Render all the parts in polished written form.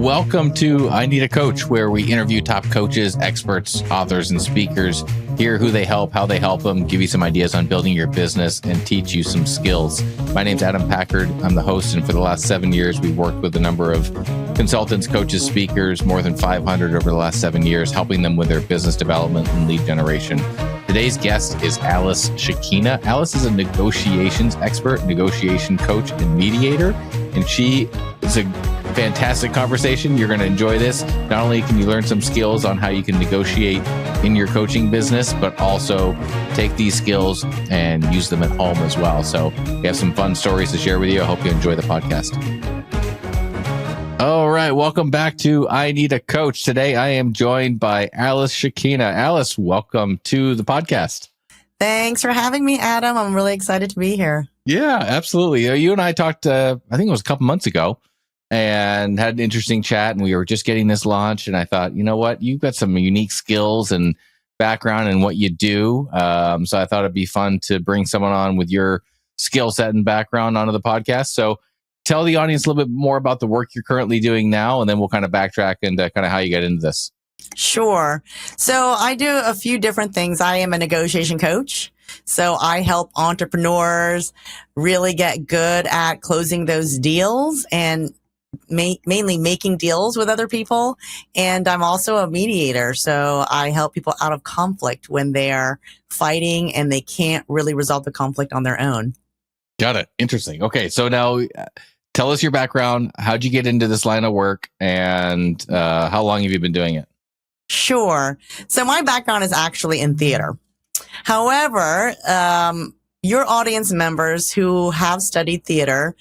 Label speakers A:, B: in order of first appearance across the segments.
A: Welcome to I Need a Coach, where we interview top coaches, experts, authors, and speakers, hear who they help, how they help them, give you some ideas on building your business, and teach you some skills. My name's Adam Packard. I'm the host, and for the last 7 years, we've worked with a number of consultants, coaches, speakers, more than 500 over the last 7 years, helping them with their business development and lead generation. Today's guest is Alice Shikina. Alice is a negotiations expert, negotiation coach, and mediator, and she is a fantastic conversation. You're going to enjoy this. Not only can you learn some skills on how you can negotiate in your coaching business, but also take these skills and use them at home as well. So we have some fun stories to share with you. I hope you enjoy the podcast. All right. Welcome back to I Need a Coach. Today, I am joined by Alice Shikina. Alice, welcome to the podcast.
B: Thanks for having me, Adam. I'm really excited to be here.
A: Yeah, absolutely. You and I talked, I think it was a couple months ago, and had an interesting chat, and we were just getting this launched. And I thought, you know what, you've got some unique skills and background in what you do. So I thought it'd be fun to bring someone on with your skill set and background onto the podcast. So tell the audience a little bit more about the work you're currently doing now, and then we'll kind of backtrack into kind of how you get into this.
B: Sure. So I do a few different things. I am a negotiation coach. So I help entrepreneurs really get good at closing those deals and mainly making deals with other people. And I'm also a mediator. So I help people out of conflict when they're fighting and they can't really resolve the conflict on their own.
A: Got it. Interesting. Okay. So now tell us your background. How'd you get into this line of work, and how long have you been doing it?
B: Sure. So my background is actually in theater. However, your audience members who have studied theater,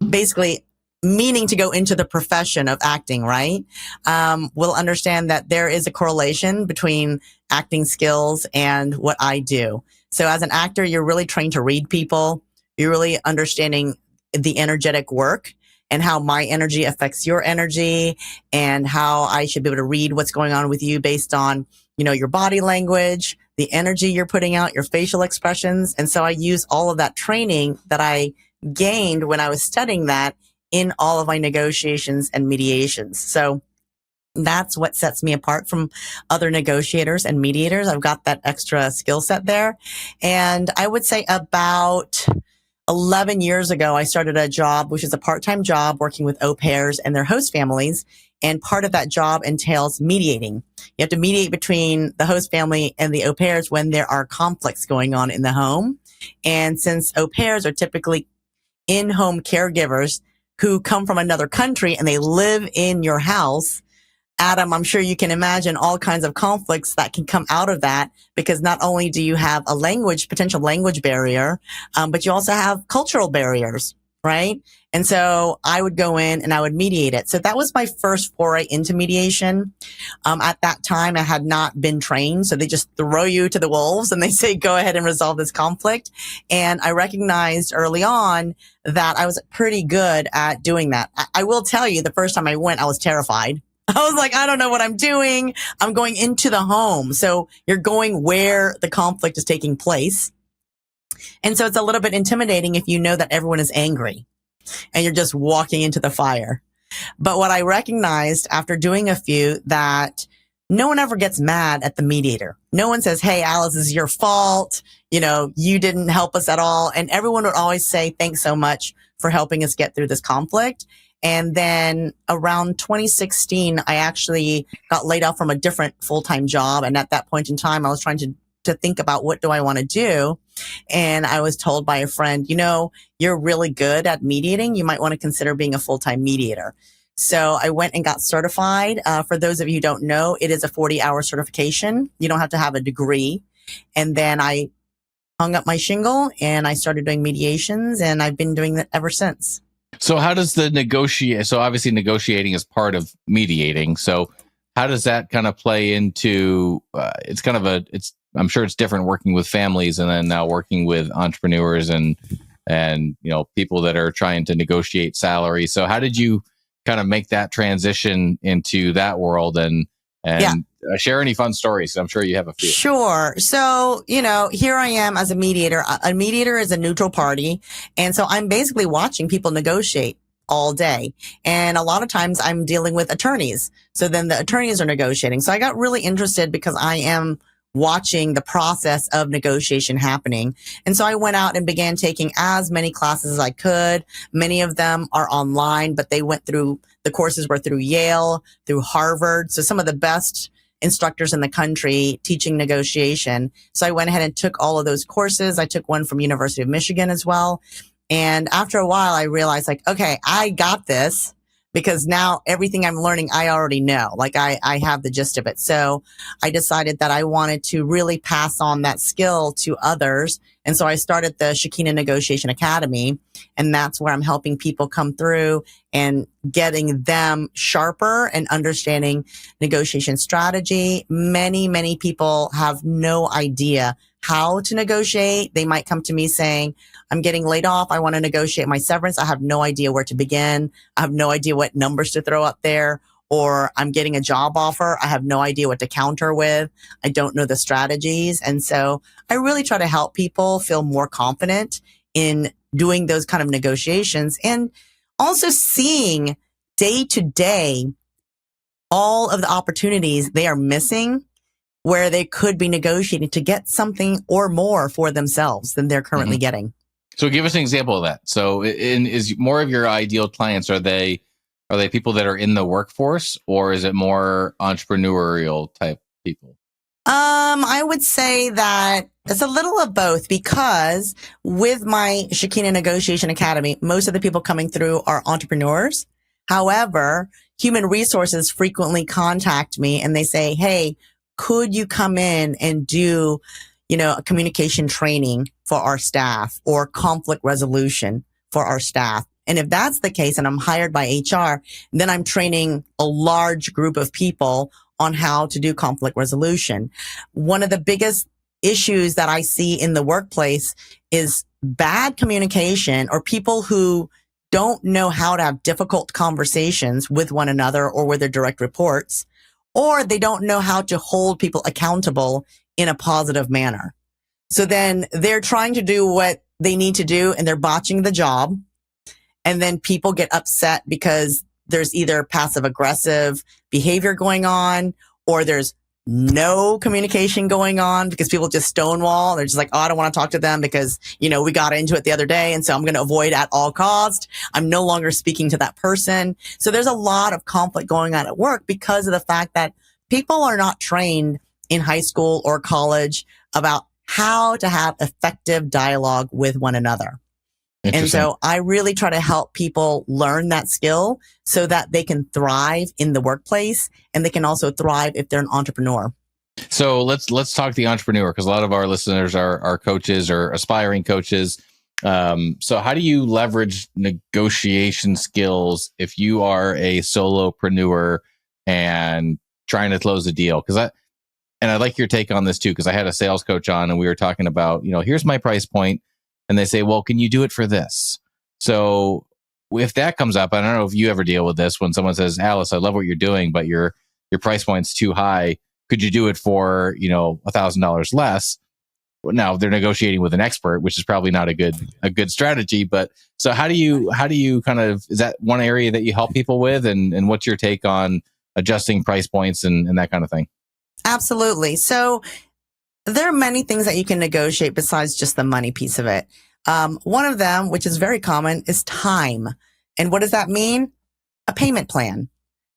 B: basically meaning to go into the profession of acting, right, will understand that there is a correlation between acting skills and what I do. So as an actor, you're really trained to read people. You're really understanding the energetic work and how my energy affects your energy, and how I should be able to read what's going on with you based on, you know, your body language, the energy you're putting out, your facial expressions. And so I use all of that training that I gained when I was studying that in all of my negotiations and mediations. So that's what sets me apart from other negotiators and mediators. I've got that extra skill set there. And I would say about 11 years ago, I started a job, which is a part-time job working with au pairs and their host families. And part of that job entails mediating. You have to mediate between the host family and the au pairs when there are conflicts going on in the home. And since au pairs are typically in-home caregivers who come from another country and they live in your house, Adam, I'm sure you can imagine all kinds of conflicts that can come out of that, because not only do you have a potential language barrier, but you also have cultural barriers, right? And so I would go in and I would mediate it. So that was my first foray into mediation. At that time, I had not been trained. So they just throw you to the wolves and they say, go ahead and resolve this conflict. And I recognized early on that I was pretty good at doing that. I will tell you, the first time I went, I was terrified. I was like, I don't know what I'm doing. I'm going into the home. So you're going where the conflict is taking place. And so it's a little bit intimidating if you know that everyone is angry and you're just walking into the fire. But what I recognized after doing a few, that no one ever gets mad at the mediator. No one says, hey, Alice, this is your fault. You know, you didn't help us at all. And everyone would always say, thanks so much for helping us get through this conflict. And then around 2016, I actually got laid off from a different full-time job. And at that point in time, I was trying to think about, what do I want to do? And I was told by a friend, you know, you're really good at mediating. You might want to consider being a full-time mediator. So I went and got certified. For those of you who don't know, it is a 40-hour certification. You don't have to have a degree. And then I hung up my shingle and I started doing mediations, and I've been doing that ever since.
A: So how does so obviously negotiating is part of mediating. So how does that kind of play into, I'm sure it's different working with families and then now working with entrepreneurs and, you know, people that are trying to negotiate salary. So how did you kind of make that transition into that world and share any fun stories? I'm sure you have a few.
B: Sure. So, you know, here I am as a mediator. A mediator is a neutral party. And so I'm basically watching people negotiate. all day. And a lot of times I'm dealing with attorneys. So then the attorneys are negotiating. So I got really interested because I am watching the process of negotiation happening. And so I went out and began taking as many classes as I could. Many of them are online, but the courses were through Yale, through Harvard. So some of the best instructors in the country teaching negotiation. So I went ahead and took all of those courses. I took one from University of Michigan as well. And after a while, I realized like, okay, I got this, because now everything I'm learning, I already know. Like I have the gist of it. So I decided that I wanted to really pass on that skill to others. And so I started the Shikina Negotiation Academy, and that's where I'm helping people come through and getting them sharper and understanding negotiation strategy. Many, many people have no idea how to negotiate. They might come to me saying, I'm getting laid off. I want to negotiate my severance. I have no idea where to begin. I have no idea what numbers to throw up there. Or I'm getting a job offer. I have no idea what to counter with. I don't know the strategies. And so I really try to help people feel more confident in doing those kind of negotiations, and also seeing day to day all of the opportunities they are missing where they could be negotiating to get something or more for themselves than they're currently getting.
A: So give us an example of that. So is more of your ideal clients, are they people that are in the workforce, or is it more entrepreneurial type people?
B: I would say that it's a little of both, because with my Shikina Negotiation Academy, most of the people coming through are entrepreneurs. However, human resources frequently contact me and they say, hey, could you come in and do, a communication training for our staff, or conflict resolution for our staff? And if that's the case, and I'm hired by HR, then I'm training a large group of people on how to do conflict resolution. One of the biggest issues that I see in the workplace is bad communication, or people who don't know how to have difficult conversations with one another or with their direct reports, or they don't know how to hold people accountable in a positive manner. So then they're trying to do what they need to do and they're botching the job. And then people get upset because there's either passive aggressive behavior going on, or there's no communication going on because people just stonewall. They're just like, oh, I don't want to talk to them because, we got into it the other day. And so I'm going to avoid at all costs. I'm no longer speaking to that person. So there's a lot of conflict going on at work because of the fact that people are not trained in high school or college about how to have effective dialogue with one another. And so I really try to help people learn that skill so that they can thrive in the workplace, and they can also thrive if they're an entrepreneur.
A: So let's talk the entrepreneur, because a lot of our listeners are coaches or aspiring coaches. So how do you leverage negotiation skills if you are a solopreneur and trying to close a deal? And I like your take on this too, because I had a sales coach on and we were talking about, here's my price point. And they say, well, can you do it for this? So if that comes up, I don't know if you ever deal with this, when someone says, Alice, I love what you're doing, but your price point's too high. Could you do it for, $1,000 less? Now they're negotiating with an expert, which is probably not a good strategy. But so how do you kind of, is that one area that you help people with? And what's your take on adjusting price points and that kind of thing?
B: Absolutely. So there are many things that you can negotiate besides just the money piece of it. One of them, which is very common, is time. And what does that mean? A payment plan,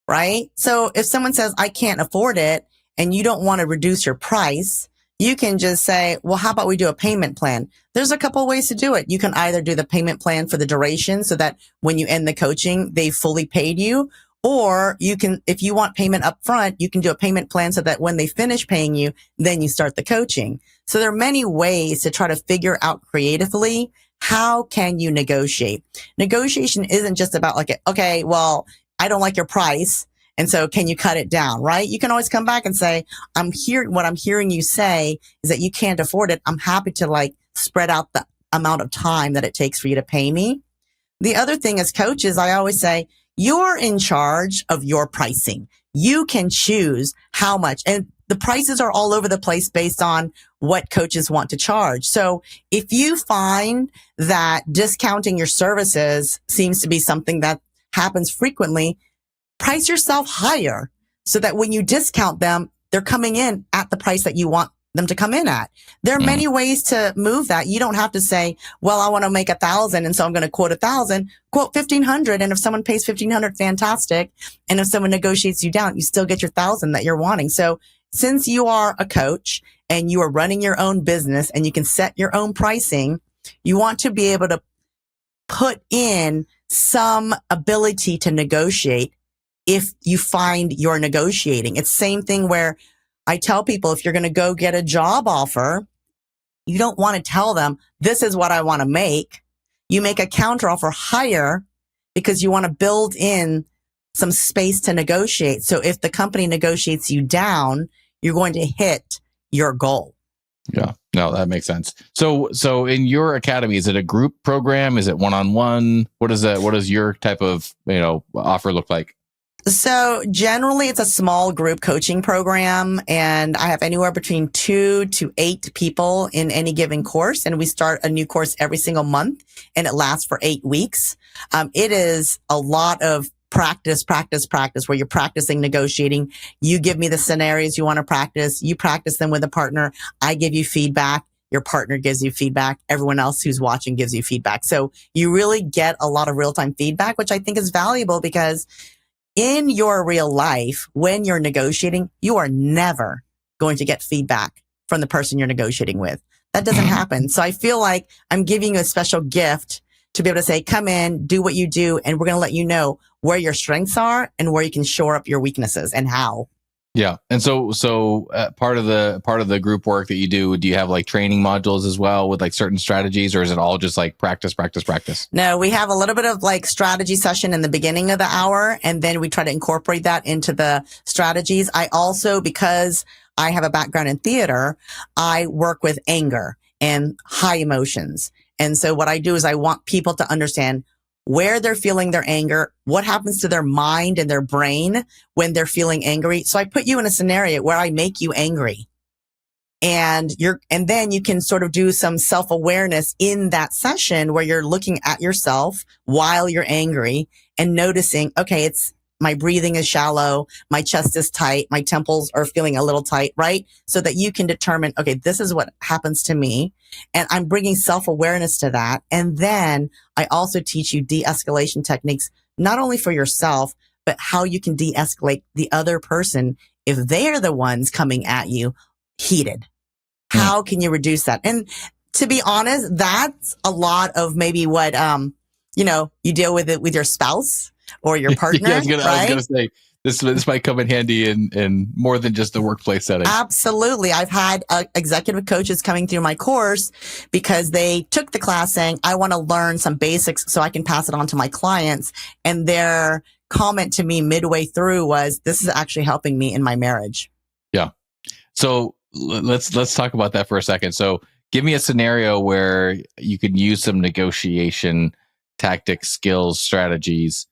B: right? So if someone says, I can't afford it, and you don't want to reduce your price, you can just say, well, how about we do a payment plan? There's a couple of ways to do it. You can either do the payment plan for the duration so that when you end the coaching, they fully paid you. Or you can, if you want payment up front, you can do a payment plan so that when they finish paying you, then you start the coaching. So there are many ways to try to figure out creatively, how can you negotiate? Negotiation isn't just about like, okay, well, I don't like your price, and so can you cut it down, right? You can always come back and say, what I'm hearing you say is that you can't afford it. I'm happy to spread out the amount of time that it takes for you to pay me. The other thing as coaches, I always say, you're in charge of your pricing. You can choose how much, and the prices are all over the place based on what coaches want to charge. So if you find that discounting your services seems to be something that happens frequently, price yourself higher so that when you discount them, they're coming in at the price that you want them to come in at. There are many ways to move that. You don't have to say, well, I want to make 1,000. And so I'm going to quote 1,000, quote 1,500. And if someone pays 1,500, fantastic. And if someone negotiates you down, you still get your 1,000 that you're wanting. So since you are a coach and you are running your own business and you can set your own pricing, you want to be able to put in some ability to negotiate if you find you're negotiating. It's the same thing where I tell people, if you're going to go get a job offer, you don't want to tell them, this is what I want to make. You make a counter offer higher because you want to build in some space to negotiate. So if the company negotiates you down, you're going to hit your goal.
A: Yeah, no, that makes sense. So in your academy, is it a group program? Is it one-on-one? What does your type of, offer look like?
B: So generally it's a small group coaching program, and I have anywhere between 2 to 8 people in any given course. And we start a new course every single month, and it lasts for 8 weeks. It is a lot of practice where you're practicing negotiating. You give me the scenarios you want to practice. You practice them with a partner. I give you feedback. Your partner gives you feedback. Everyone else who's watching gives you feedback. So you really get a lot of real-time feedback, which I think is valuable because in your real life, when you're negotiating, you are never going to get feedback from the person you're negotiating with. That doesn't happen. So I feel like I'm giving you a special gift to be able to say, come in, do what you do, and we're going to let you know where your strengths are and where you can shore up your weaknesses and how.
A: Yeah. And so part of the group work that you do you have like training modules as well with like certain strategies, or is it all just like practice?
B: No, we have a little bit of like strategy session in the beginning of the hour, and then we try to incorporate that into the strategies. I also, because I have a background in theater, I work with anger and high emotions. And so what I do is I want people to understand where they're feeling their anger, what happens to their mind and their brain when they're feeling angry. So I put you in a scenario where I make you angry, and then you can sort of do some self-awareness in that session where you're looking at yourself while you're angry and noticing, okay, my breathing is shallow, my chest is tight, my temples are feeling a little tight, right? So that you can determine, okay, this is what happens to me. And I'm bringing self-awareness to that. And then I also teach you de-escalation techniques, not only for yourself, but how you can de-escalate the other person if they are the ones coming at you heated. How can you reduce that? And to be honest, that's a lot of maybe what, you deal with it with your spouse or your partner.
A: I was gonna say this might come in handy in more than just the workplace setting.
B: Absolutely. I've had executive coaches coming through my course because they took the class saying, I want to learn some basics so I can pass it on to my clients. And their comment to me midway through was, this is actually helping me in my marriage.
A: Yeah. So let's talk about that for a second. So give me a scenario where you could use some negotiation tactics, skills, strategies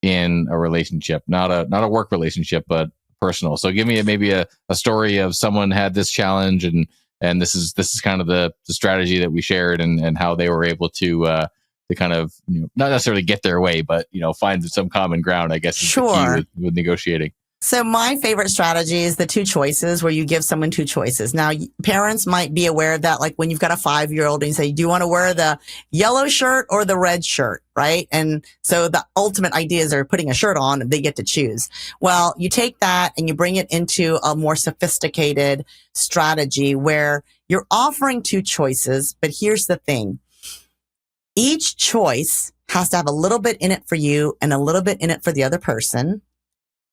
A: in a relationship, not a work relationship, but personal. So give me maybe a story of someone had this challenge, and this is kind of the strategy that we shared, and how they were able to kind of, not necessarily get their way, but find some common ground, I guess, is the key with negotiating.
B: So my favorite strategy is the 2 choices, where you give someone 2 choices. Now, parents might be aware of that, like when you've got a 5-year-old and you say, do you want to wear the yellow shirt or the red shirt, right? And so the ultimate idea is they're putting a shirt on and they get to choose. Well, you take that and you bring it into a more sophisticated strategy where you're offering 2 choices, but here's the thing. Each choice has to have a little bit in it for you and a little bit in it for the other person.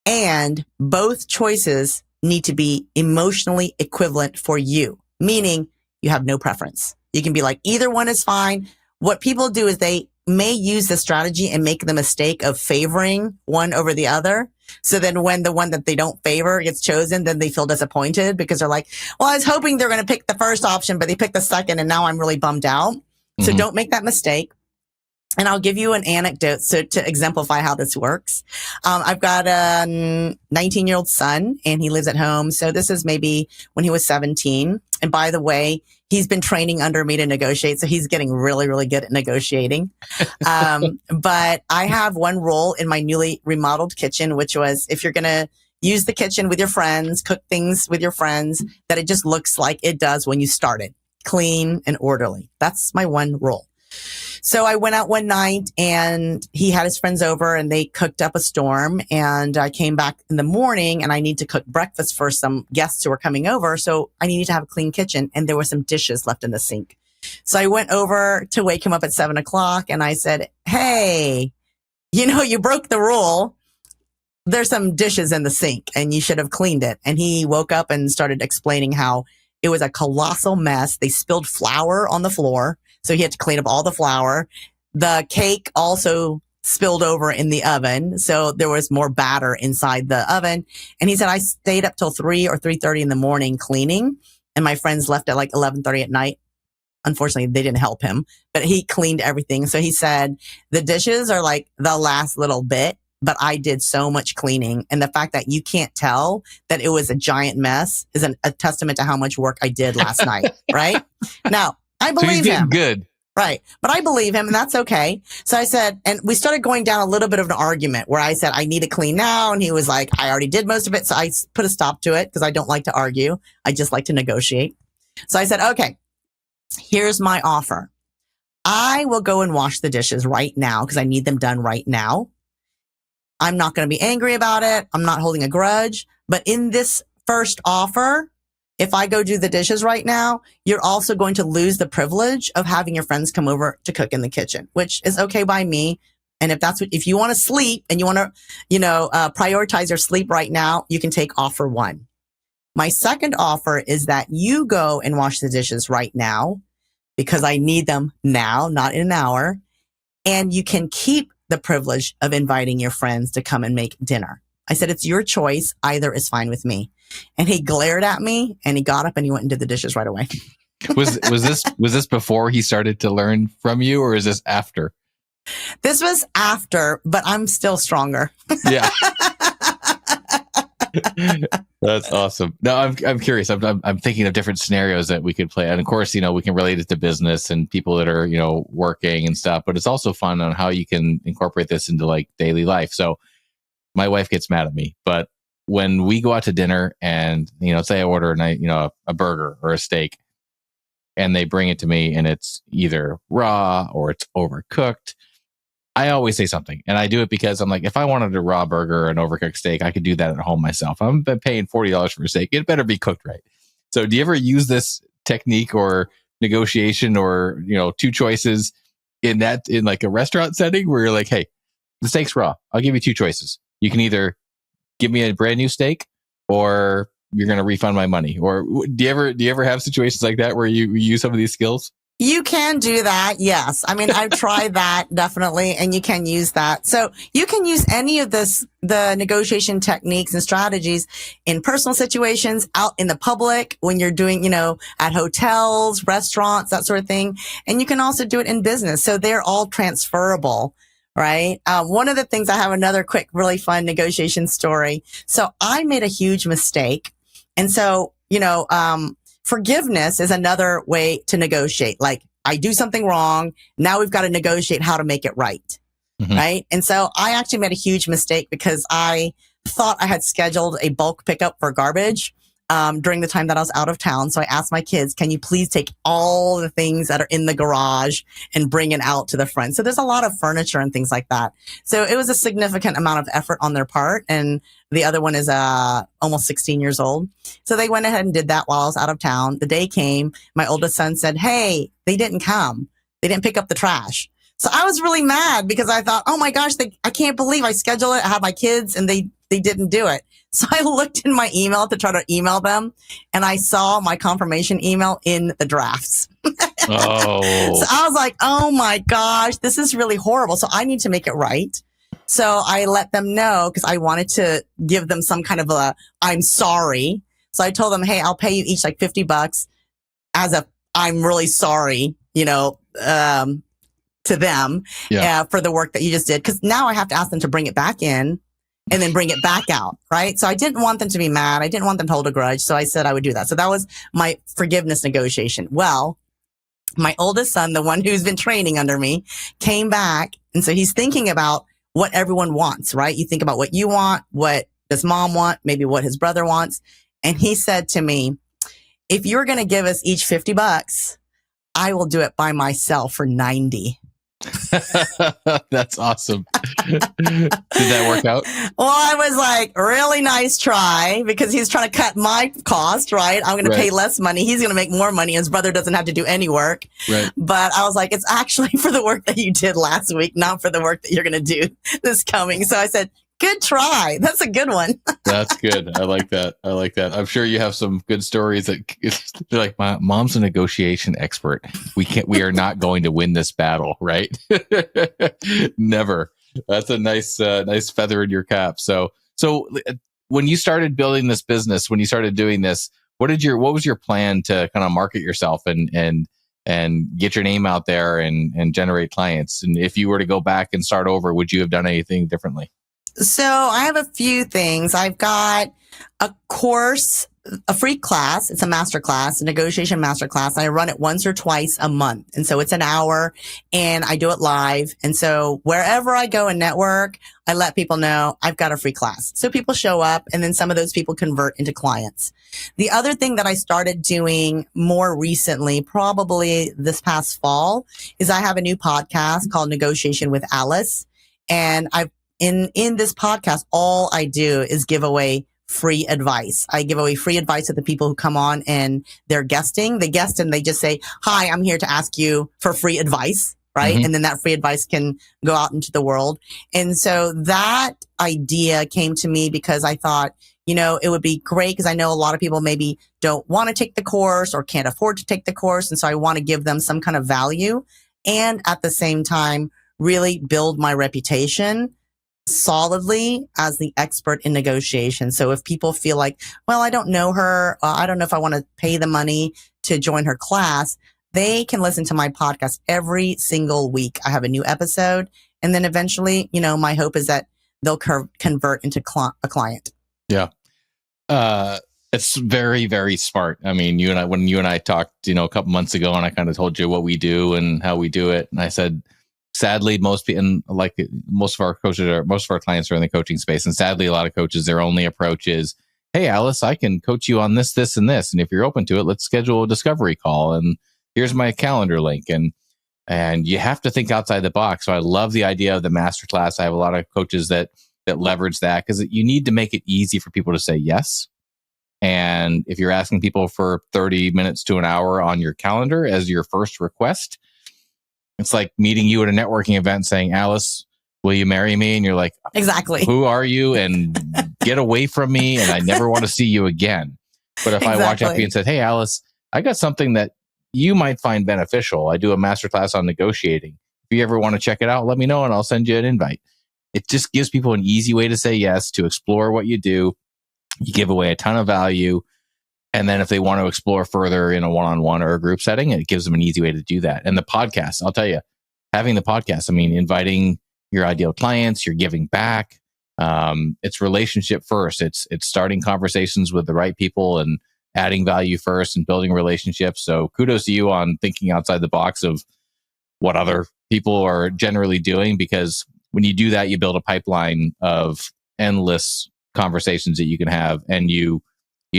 B: And both choices need to be emotionally equivalent for you, meaning you have no preference. You can be like, either one is fine. What people do is they may use the strategy and make the mistake of favoring one over the other. So then when the one that they don't favor gets chosen, then they feel disappointed because they're like, well, I was hoping they're going to pick the first option, but they picked the second, and now I'm really bummed out. So don't make that mistake. And I'll give you an anecdote to exemplify how this works. I've got a 19-year-old son and he lives at home. So this is maybe when he was 17. And by the way, he's been training under me to negotiate. So he's getting really, really good at negotiating. But I have one rule in my newly remodeled kitchen, which was if you're going to use the kitchen with your friends, cook things with your friends, that it just looks like it does when you start it. Clean and orderly. That's my one rule. So I went out one night and he had his friends over and they cooked up a storm, and I came back in the morning and I need to cook breakfast for some guests who were coming over. So I needed to have a clean kitchen, and there were some dishes left in the sink. So I went over to wake him up at 7:00 and I said, hey, you broke the rule. There's some dishes in the sink and you should have cleaned it. And he woke up and started explaining how it was a colossal mess. They spilled flour on the floor. So he had to clean up all the flour. The cake also spilled over in the oven. So there was more batter inside the oven. And he said, I stayed up till 3 or 3:30 in the morning cleaning. And my friends left at like 11:30 at night. Unfortunately, they didn't help him, but he cleaned everything. So he said, the dishes are like the last little bit, but I did so much cleaning. And the fact that you can't tell that it was a giant mess is a testament to how much work I did last night. Right? Now, I believe him.
A: Good.
B: Right. But I believe him, and that's okay. So I said, and we started going down a little bit of an argument where I said, I need to clean now. And he was like, I already did most of it. So I put a stop to it because I don't like to argue. I just like to negotiate. So I said, okay, here's my offer. I will go and wash the dishes right now because I need them done right now. I'm not going to be angry about it. I'm not holding a grudge. But in this first offer, if I go do the dishes right now, you're also going to lose the privilege of having your friends come over to cook in the kitchen, which is okay by me. And if you want to sleep and you want to, prioritize your sleep right now, you can take offer 1. My second offer is that you go and wash the dishes right now because I need them now, not in an hour. And you can keep the privilege of inviting your friends to come and make dinner. I said, it's your choice. Either is fine with me. And he glared at me and he got up and he went and did the dishes right away.
A: Was this before he started to learn from you, or is this after?
B: This was after, but I'm still stronger.
A: Yeah. That's awesome. No, I'm curious. I'm thinking of different scenarios that we could play. And of course, we can relate it to business and people that are, working and stuff, but it's also fun on how you can incorporate this into like daily life. So my wife gets mad at me, but when we go out to dinner and, say I order a burger or a steak and they bring it to me and it's either raw or it's overcooked, I always say something. And I do it because I'm like, if I wanted a raw burger or an overcooked steak, I could do that at home myself. I'm paying $40 for a steak. It better be cooked right. So do you ever use this technique or negotiation or, 2 choices in like a restaurant setting where you're like, hey, the steak's raw. I'll give you 2 choices. You can either give me a brand new steak or you're going to refund my money. Or do you ever have situations like that where you use some of these skills?
B: You can do that. Yes. I mean, I've tried that definitely, and you can use that. So you can use any of the negotiation techniques and strategies in personal situations, out in the public, when you're doing, at hotels, restaurants, that sort of thing. And you can also do it in business. So they're all transferable. Right. One of the things, I have another quick, really fun negotiation story. So I made a huge mistake. And so, forgiveness is another way to negotiate. Like, I do something wrong. Now we've got to negotiate how to make it right. Mm-hmm. Right. And so I actually made a huge mistake because I thought I had scheduled a bulk pickup for garbage during the time that I was out of town. So I asked my kids, can you please take all the things that are in the garage and bring it out to the front? So there's a lot of furniture and things like that. So it was a significant amount of effort on their part. And the other one is almost 16 years old. So they went ahead and did that while I was out of town. The day came, my oldest son said, hey, they didn't come. They didn't pick up the trash. So I was really mad because I thought, oh my gosh, I can't believe I scheduled it. I had my kids and they didn't do it. So I looked in my email to try to email them, and I saw my confirmation email in the drafts.
A: Oh.
B: So I was like, oh my gosh, this is really horrible. So I need to make it right. So I let them know because I wanted to give them some kind of I'm sorry. So I told them, hey, I'll pay you each like $50 as a I'm really sorry, to them for the work that you just did. Because now I have to ask them to bring it back in and then bring it back out, right? So I didn't want them to be mad. I didn't want them to hold a grudge. So I said I would do that. So that was my forgiveness negotiation. Well, my oldest son, the one who's been training under me, came back. And so he's thinking about what everyone wants, right? You think about what you want, what does mom want, maybe what his brother wants. And he said to me, if you're going to give us each $50, I will do it by myself for 90.
A: That's awesome. Did that work out?
B: Well, I was like, really nice try, because he's trying to cut my cost, right? I'm going to pay less money. He's going to make more money. His brother doesn't have to do any work.
A: Right.
B: But I was like, it's actually for the work that you did last week, not for the work that you're going to do this coming. So I said, good try. That's a good one.
A: That's good. I like that. I'm sure you have some good stories that they're like, my mom's a negotiation expert. We are not going to win this battle, right? Never. That's a nice feather in your cap. So when you started building this business, when you started doing this, what was your plan to kind of market yourself and get your name out there and generate clients? And if you were to go back and start over, would you have done anything differently?
B: So I have a few things. I've got a course, a free class. It's a master class, a negotiation master class. I run it once or twice a month. And so it's an hour and I do it live. And so wherever I go and network, I let people know I've got a free class. So people show up and then some of those people convert into clients. The other thing that I started doing more recently, probably this past fall, is I have a new podcast called Negotiation with Alice. And in this podcast, all I do is give away free advice. I give away free advice to the people who come on and they're guesting. They guest and they just say, hi, I'm here to ask you for free advice, right? Mm-hmm. And then that free advice can go out into the world. And so that idea came to me because I thought, it would be great because I know a lot of people maybe don't want to take the course or can't afford to take the course. And so I want to give them some kind of value and at the same time, really build my reputation solidly as the expert in negotiation. So if people feel like, well, I don't know her, I don't know if I want to pay the money to join her class, they can listen to my podcast every single week. I have a new episode. And then eventually, my hope is that they'll convert into a client.
A: Yeah. It's very, very smart. I mean, when you and I talked, a couple months ago, and I kind of told you what we do and how we do it. And I said, sadly, most of our clients are in the coaching space. And sadly, a lot of coaches, their only approach is, hey, Alice, I can coach you on this, this, and this. And if you're open to it, let's schedule a discovery call. And here's my calendar link. And you have to think outside the box. So I love the idea of the masterclass. I have a lot of coaches that leverage that because you need to make it easy for people to say yes. And if you're asking people for 30 minutes to an hour on your calendar as your first request, it's like meeting you at a networking event saying, Alice, will you marry me? And you're like,
B: exactly.
A: Who are you? And get away from me. And I never want to see you again. But if I walked up to you and said, hey, Alice, I got something that you might find beneficial. I do a masterclass on negotiating. If you ever want to check it out, let me know and I'll send you an invite. It just gives people an easy way to say yes, to explore what you do. You give away a ton of value. And then if they want to explore further in a one-on-one or a group setting, it gives them an easy way to do that. And the podcast, I'll tell you, having the podcast, inviting your ideal clients, you're giving back. It's relationship first. It's starting conversations with the right people and adding value first and building relationships. So kudos to you on thinking outside the box of what other people are generally doing, because when you do that, you build a pipeline of endless conversations that you can have, and you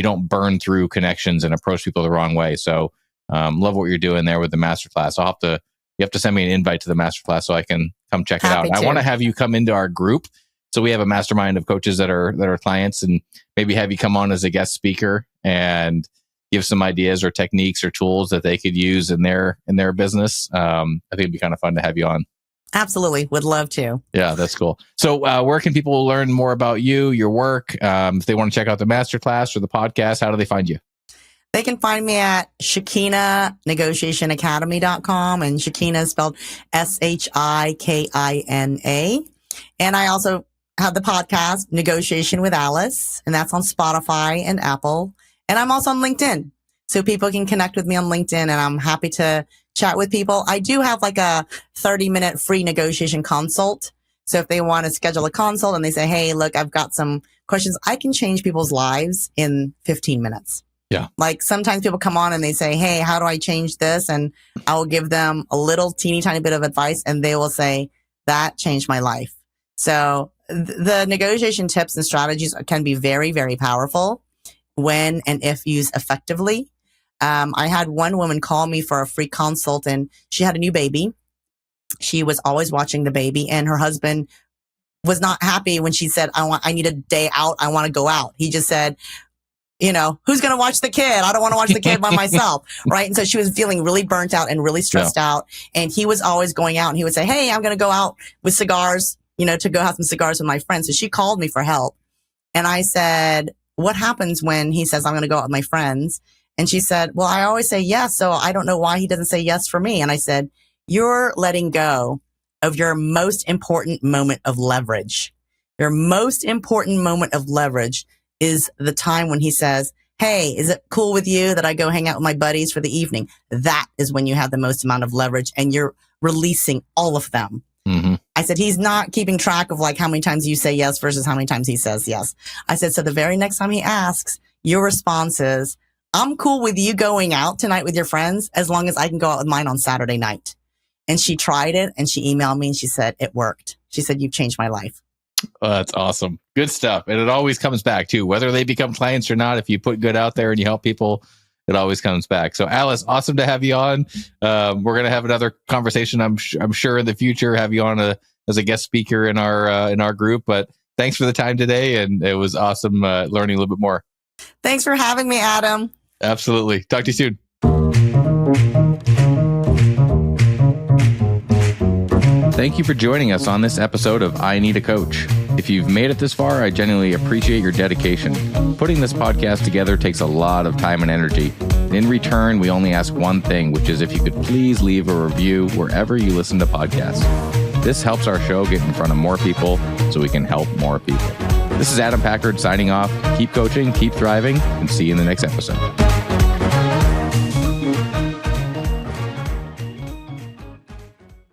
A: don't burn through connections and approach people the wrong way. So love what you're doing there with the masterclass. You have to send me an invite to the masterclass so I can come check it out. I want to have you come into our group. So we have a mastermind of coaches that are clients, and maybe have you come on as a guest speaker and give some ideas or techniques or tools that they could use in their business. I think it'd be kind of fun to have you on.
B: Absolutely. Would love to.
A: Yeah, that's cool. So where can people learn more about you, your work? If they want to check out the masterclass or the podcast, how do they find you?
B: They can find me at Shikina, negotiationacademy.com, and Shikina is spelled Shikina. And I also have the podcast Negotiation with Alice, and that's on Spotify and Apple. And I'm also on LinkedIn. so people can connect with me on LinkedIn, and I'm happy to chat with people. I do have like a 30-minute free negotiation consult. So if they want to schedule a consult and they say, hey, look, I've got some questions, I can change people's lives in 15 minutes.
A: Yeah.
B: Like sometimes people come on and they say, hey, how do I change this? And I will give them a little teeny tiny bit of advice, and they will say, that changed my life. So the negotiation tips and strategies can be very, very powerful when and if used effectively. I had one woman call me for a free consult, and she had a new baby. She was always watching the baby, and her husband was not happy when she said, I need a day out. I want to go out. He just said, you know, who's going to watch the kid? I don't want to watch the kid by myself. Right. And so she was feeling really burnt out and really stressed out. And he was always going out, and he would say, hey, I'm going to go out with cigars, you know, to go have some cigars with my friends. So she called me for help. And I said, what happens when he says, I'm going to go out with my friends? And she said, well, I always say yes. So I don't know why he doesn't say yes for me. And I said, you're letting go of your most important moment of leverage. Your most important moment of leverage is the time when he says, hey, is it cool with you that I go hang out with my buddies for the evening? That is when you have the most amount of leverage, and you're releasing all of them. Mm-hmm. I said, he's not keeping track of like how many times you say yes versus how many times he says yes. I said, so the very next time he asks, your response is, I'm cool with you going out tonight with your friends as long as I can go out with mine on Saturday night. And she tried it, and she emailed me, and she said, it worked. She said, you've changed my life.
A: Oh, that's awesome. Good stuff. And it always comes back too, whether they become clients or not. If you put good out there and you help people, it always comes back. So Alice, awesome to have you on. We're going to have another conversation. I'm sure in the future, have you on as a guest speaker in our group, but thanks for the time today. And it was awesome learning a little bit more.
B: Thanks for having me, Adam.
A: Absolutely. Talk to you soon. Thank you for joining us on this episode of I Need a Coach. If you've made it this far, I genuinely appreciate your dedication. Putting this podcast together takes a lot of time and energy. In return, we only ask one thing, which is if you could please leave a review wherever you listen to podcasts. This helps our show get in front of more people so we can help more people. This is Adam Packard signing off. Keep coaching, keep thriving, and see you in the next episode.